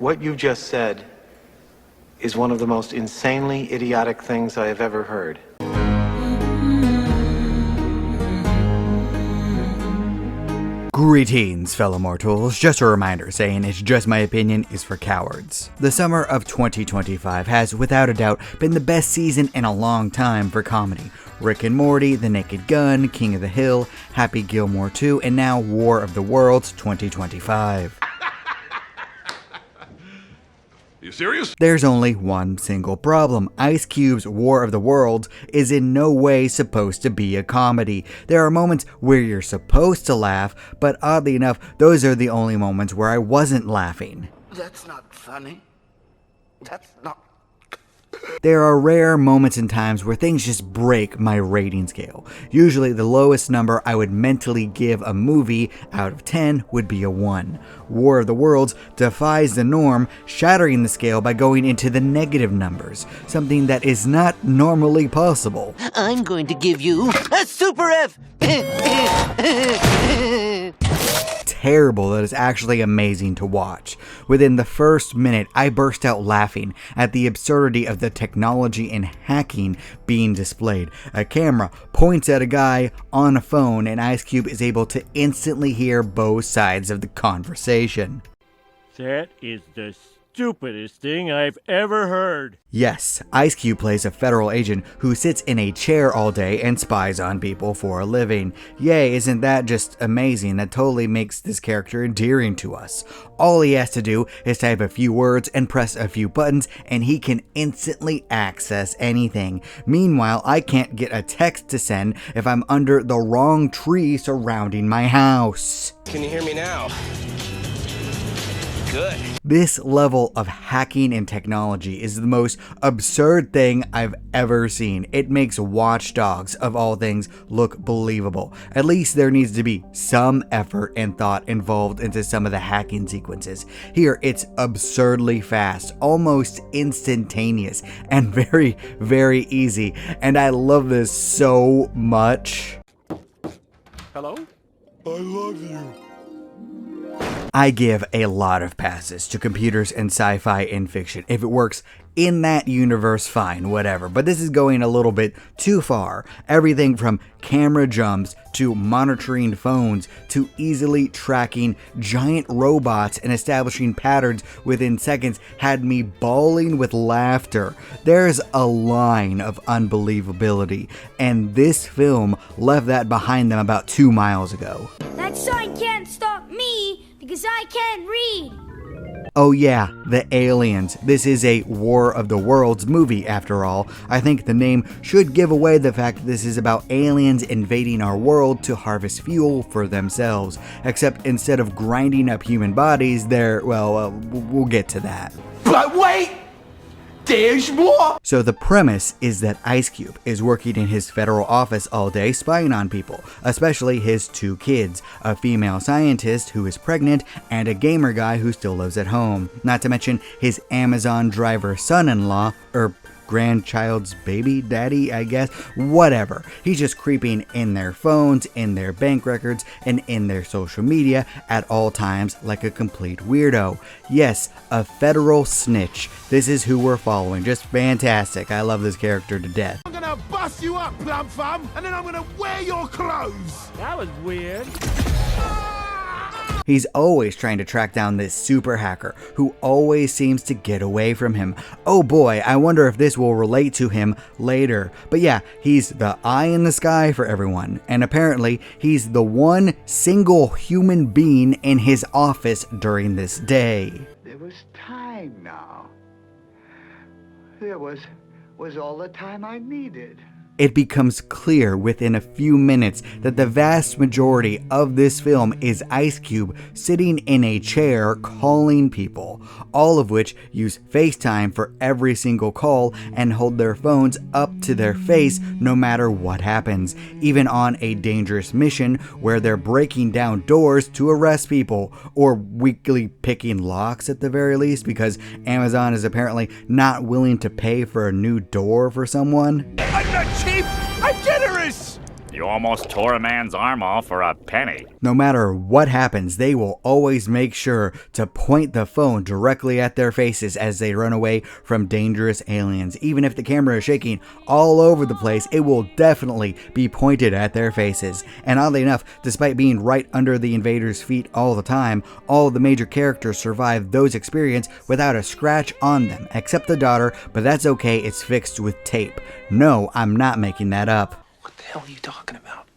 What you just said is one of the most insanely idiotic things I have ever heard. Greetings, fellow mortals. Just a reminder saying it's just my opinion is for cowards. The summer of 2025 has, without a doubt, been the best season in a long time for comedy. Rick and Morty, The Naked Gun, King of the Hill, Happy Gilmore 2, and now War of the Worlds 2025. You serious? There's only one single problem. Ice Cube's War of the Worlds is in no way supposed to be a comedy. There are moments where you're supposed to laugh, but oddly enough, those are the only moments where I wasn't laughing. That's not funny. That's not... There are rare moments and times where things just break my rating scale. Usually the lowest number I would mentally give a movie out of 10 would be a 1. War of the Worlds defies the norm, shattering the scale by going into the negative numbers, something that is not normally possible. I'm going to give you a Super F! Terrible that is actually amazing to watch. Within the first minute, I burst out laughing at the absurdity of the technology and hacking being displayed. A camera points at a guy on a phone and Ice Cube is able to instantly hear both sides of the conversation. That is the stupidest thing I've ever heard. Yes, Ice Cube plays a federal agent who sits in a chair all day and spies on people for a living. Yay, isn't that just amazing? That totally makes this character endearing to us. All he has to do is type a few words and press a few buttons and he can instantly access anything. Meanwhile, I can't get a text to send if I'm under the wrong tree surrounding my house. Can you hear me now? Good. This level of hacking and technology is the most absurd thing I've ever seen. It makes Watch Dogs, of all things, look believable. At least there needs to be some effort and thought involved into some of the hacking sequences. Here, it's absurdly fast, almost instantaneous, and very, very easy. And I love this so much. Hello? I love you. I give a lot of passes to computers and sci-fi and fiction. If it works in that universe, fine, whatever. But this is going a little bit too far. Everything from camera jumps to monitoring phones to easily tracking giant robots and establishing patterns within seconds had me bawling with laughter. There's a line of unbelievability, and this film left that behind them about 2 miles ago. That sign can't stop me because I can't read. Oh yeah, the aliens. This is a War of the Worlds movie after all. I think the name should give away the fact that this is about aliens invading our world to harvest fuel for themselves. Except instead of grinding up human bodies, they're, well, we'll get to that. But wait! There's more! So the premise is that Ice Cube is working in his federal office all day spying on people, especially his 2 kids, a female scientist who is pregnant and a gamer guy who still lives at home. Not to mention his Amazon driver son-in-law, or grandchild's baby daddy, I guess, whatever. He's just creeping in their phones, in their bank records, and in their social media at all times like a complete weirdo. Yes, a federal snitch. This is who we're following. Just fantastic. I love this character to death. I'm gonna bust you up, plum fum, and then I'm gonna wear your clothes. That was weird. He's always trying to track down this super hacker who always seems to get away from him. Oh boy, I wonder if this will relate to him later. But yeah, he's the eye in the sky for everyone. And apparently, he's the one single human being in his office during this day. There was time now. There was all the time I needed. It becomes clear within a few minutes that the vast majority of this film is Ice Cube sitting in a chair calling people, all of which use FaceTime for every single call and hold their phones up to their face no matter what happens, even on a dangerous mission where they're breaking down doors to arrest people, or weekly picking locks at the very least, because Amazon is apparently not willing to pay for a new door for someone. I'm not cheap. I'm generous. You almost tore a man's arm off for a penny. No matter what happens, they will always make sure to point the phone directly at their faces as they run away from dangerous aliens. Even if the camera is shaking all over the place, it will definitely be pointed at their faces. And oddly enough, despite being right under the invaders' feet all the time, all of the major characters survive those experiences without a scratch on them, except the daughter, but that's okay, it's fixed with tape. No, I'm not making that up. What the hell are you talking about?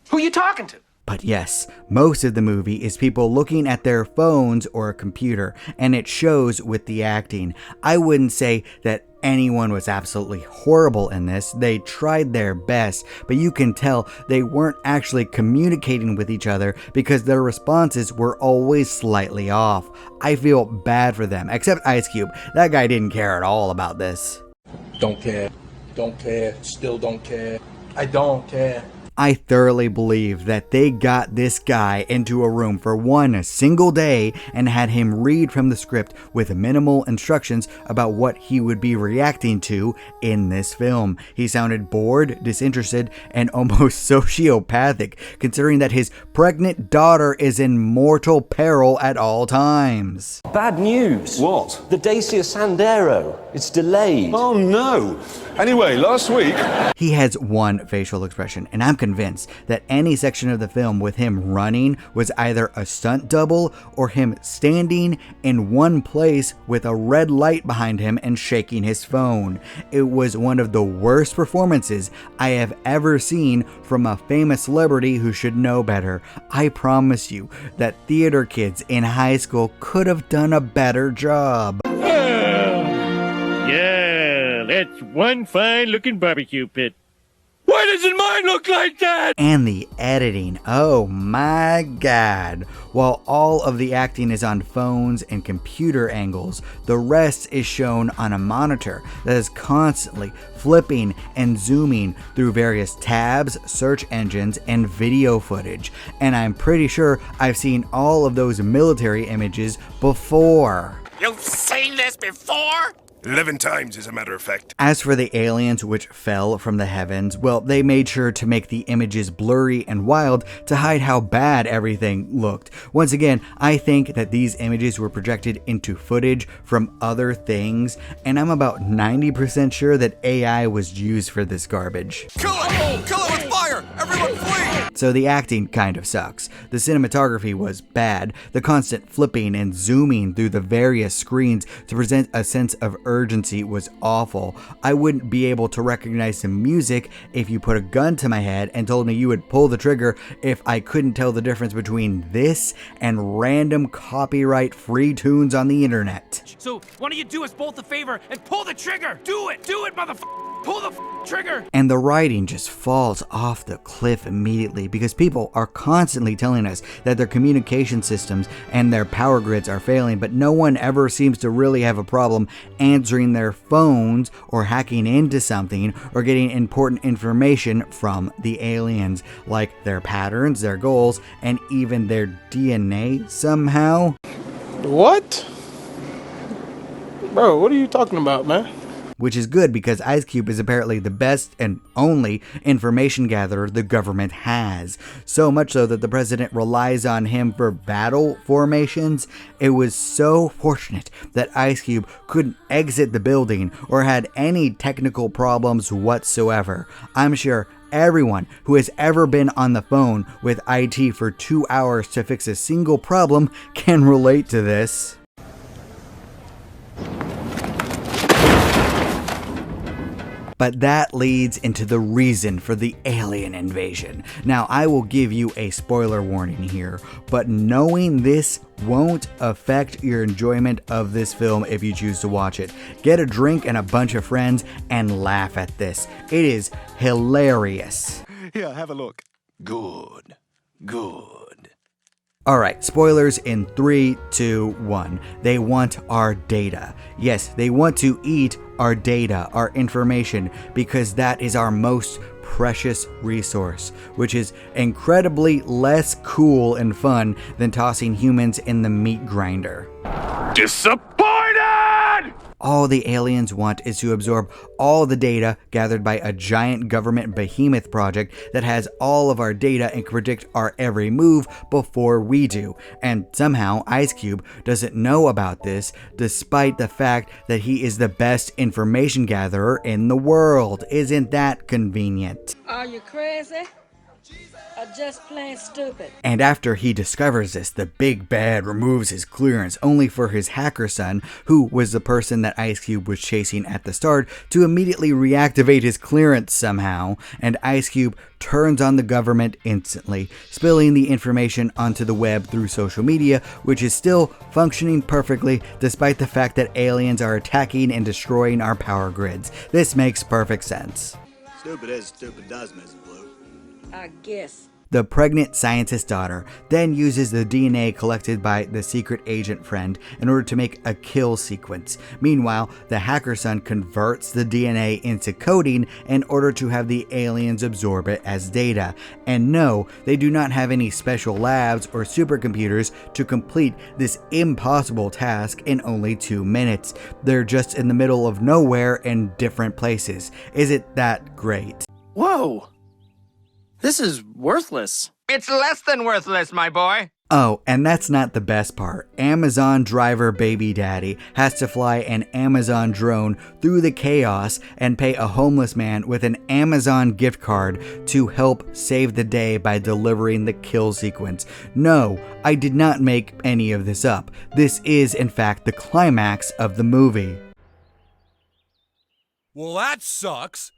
Who are you talking to? But yes, most of the movie is people looking at their phones or a computer, and it shows with the acting. I wouldn't say that anyone was absolutely horrible in this. They tried their best, but you can tell they weren't actually communicating with each other because their responses were always slightly off. I feel bad for them, except Ice Cube. That guy didn't care at all about this. Don't care. Don't care. Still don't care. I don't care. I thoroughly believe that they got this guy into a room for one single day and had him read from the script with minimal instructions about what he would be reacting to in this film. He sounded bored, disinterested, and almost sociopathic, considering that his pregnant daughter is in mortal peril at all times. Bad news. What? The Dacia Sandero. It's delayed. Oh no. Anyway, last week... He has one facial expression, and I'm convinced that any section of the film with him running was either a stunt double or him standing in one place with a red light behind him and shaking his phone. It was one of the worst performances I have ever seen from a famous celebrity who should know better. I promise you that theater kids in high school could have done a better job. Yeah, that's one fine-looking barbecue pit. Why doesn't mine look like that? And the editing, oh my god. While all of the acting is on phones and computer angles, the rest is shown on a monitor that is constantly flipping and zooming through various tabs, search engines, and video footage. And I'm pretty sure I've seen all of those military images before. You've seen this before? 11 times, as a matter of fact. As for the aliens which fell from the heavens, well, they made sure to make the images blurry and wild to hide how bad everything looked. Once again, I think that these images were projected into footage from other things, and I'm about 90% sure that AI was used for this garbage. Kill it! Kill it with fire! Everyone flee! So the acting kind of sucks. The cinematography was bad. The constant flipping and zooming through the various screens to present a sense of urgency was awful. I wouldn't be able to recognize the music if you put a gun to my head and told me you would pull the trigger if I couldn't tell the difference between this and random copyright-free tunes on the internet. So, why don't you do us both a favor and pull the trigger? Do it! Do it, motherfucker! Pull the trigger! And the writing just falls off the cliff immediately because people are constantly telling us that their communication systems and their power grids are failing, but no one ever seems to really have a problem answering their phones or hacking into something or getting important information from the aliens, like their patterns, their goals, and even their DNA somehow. What? Bro, what are you talking about, man? Which is good because Ice Cube is apparently the best and only information gatherer the government has. So much so that the president relies on him for battle formations. It was so fortunate that Ice Cube couldn't exit the building or had any technical problems whatsoever. I'm sure everyone who has ever been on the phone with IT for 2 hours to fix a single problem can relate to this. But that leads into the reason for the alien invasion. Now, I will give you a spoiler warning here, but knowing this won't affect your enjoyment of this film if you choose to watch it. Get a drink and a bunch of friends and laugh at this. It is hilarious. Here, have a look. Good. Good. Alright, spoilers in 3, 2, 1. They want our data. Yes, they want to eat our data, our information, because that is our most precious resource, which is incredibly less cool and fun than tossing humans in the meat grinder. Disappointed! All the aliens want is to absorb all the data gathered by a giant government behemoth project that has all of our data and can predict our every move before we do. And somehow Ice Cube doesn't know about this, despite the fact that he is the best information gatherer in the world. Isn't that convenient? Are you crazy? Or just plain stupid? And after he discovers this, the big bad removes his clearance, only for his hacker son, who was the person that Ice Cube was chasing at the start, to immediately reactivate his clearance somehow, and Ice Cube turns on the government instantly, spilling the information onto the web through social media, which is still functioning perfectly despite the fact that aliens are attacking and destroying our power grids. This makes perfect sense. Stupid is, stupid does, Mrs. Blue. I guess. The pregnant scientist's daughter then uses the DNA collected by the secret agent friend in order to make a kill sequence. Meanwhile, the hacker son converts the DNA into coding in order to have the aliens absorb it as data. And no, they do not have any special labs or supercomputers to complete this impossible task in only 2 minutes. They're just in the middle of nowhere in different places. Is it that great? Whoa! This is worthless. It's less than worthless, my boy. Oh, and that's not the best part. Amazon driver baby daddy has to fly an Amazon drone through the chaos and pay a homeless man with an Amazon gift card to help save the day by delivering the kill sequence. No, I did not make any of this up. This is, in fact, the climax of the movie. Well, that sucks.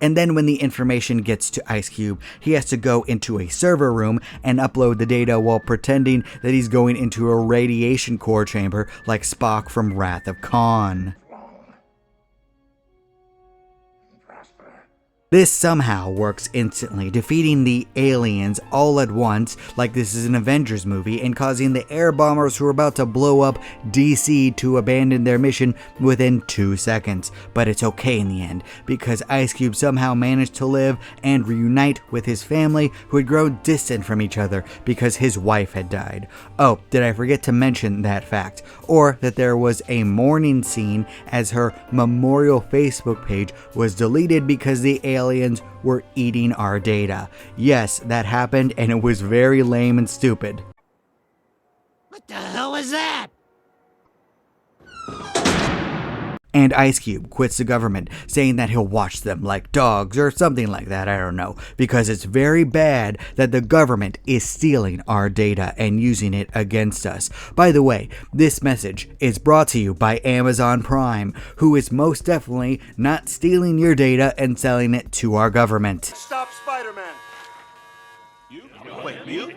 And then when the information gets to Ice Cube, he has to go into a server room and upload the data while pretending that he's going into a radiation core chamber like Spock from Wrath of Khan. This somehow works instantly, defeating the aliens all at once like this is an Avengers movie and causing the air bombers who are about to blow up DC to abandon their mission within 2 seconds. But it's okay in the end, because Ice Cube somehow managed to live and reunite with his family who had grown distant from each other because his wife had died. Oh, did I forget to mention that fact? Or that there was a mourning scene as her memorial Facebook page was deleted because the aliens were eating our data. Yes, that happened, and it was very lame and stupid. What the hell is that? And Ice Cube quits the government, saying that he'll watch them like dogs or something like that, I don't know, because it's very bad that the government is stealing our data and using it against us. By the way, this message is brought to you by Amazon Prime, who is most definitely not stealing your data and selling it to our government. Stop Spider-Man. Wait, you?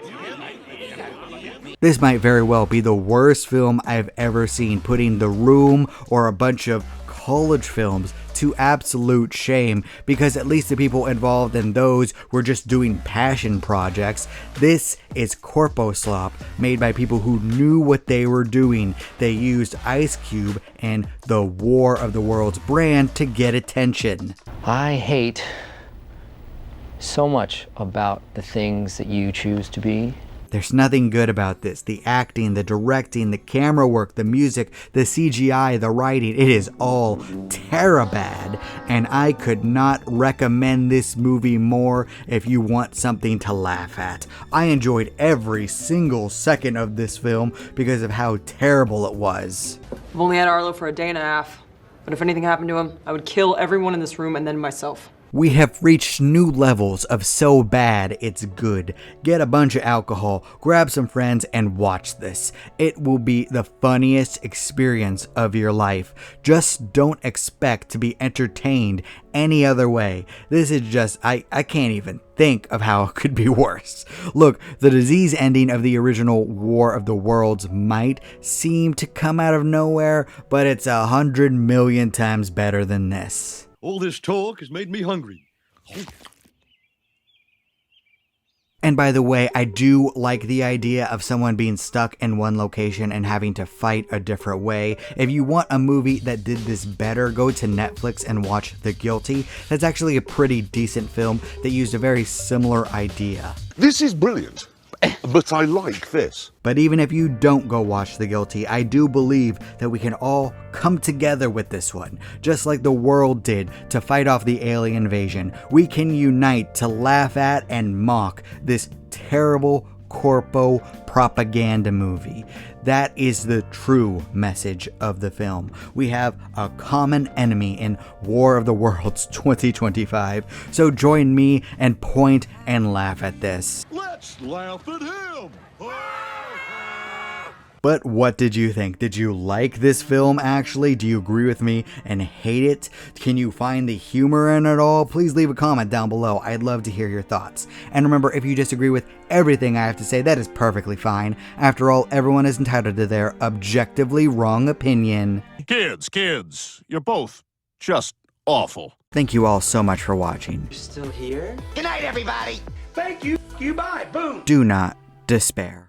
This might very well be the worst film I've ever seen, putting The Room or a bunch of college films to absolute shame, because at least the people involved in those were just doing passion projects. This is corpo slop made by people who knew what they were doing. They used Ice Cube and the War of the Worlds brand to get attention. I hate so much about the things that you choose to be. There's nothing good about this. The acting, the directing, the camera work, the music, the CGI, the writing, it is all terabad. And I could not recommend this movie more if you want something to laugh at. I enjoyed every single second of this film because of how terrible it was. I've only had Arlo for a day and a half, but if anything happened to him, I would kill everyone in this room and then myself. We have reached new levels of so bad it's good. Get a bunch of alcohol, grab some friends, and watch this. It will be the funniest experience of your life. Just don't expect to be entertained any other way. This is just, I can't even think of how it could be worse. Look, the disease ending of the original War of the Worlds might seem to come out of nowhere, but it's 100 million times better than this. All this talk has made me hungry. And by the way, I do like the idea of someone being stuck in one location and having to fight a different way. If you want a movie that did this better, go to Netflix and watch The Guilty. That's actually a pretty decent film that used a very similar idea. This is brilliant. But I like this. But even if you don't go watch The Guilty, I do believe that we can all come together with this one. Just like the world did to fight off the alien invasion, we can unite to laugh at and mock this terrible corpo propaganda movie. That is the true message of the film. We have a common enemy in War of the Worlds 2025. So join me and point and laugh at this. Let's laugh at him. But what did you think? Did you like this film actually? Do you agree with me and hate it? Can you find the humor in it all? Please leave a comment down below. I'd love to hear your thoughts. And remember, if you disagree with everything I have to say, that is perfectly fine. After all, everyone is entitled to their objectively wrong opinion. Kids, you're both just awful. Thank you all so much for watching. You're still here? Good night, everybody. Thank you. You bye. Boom. Do not despair.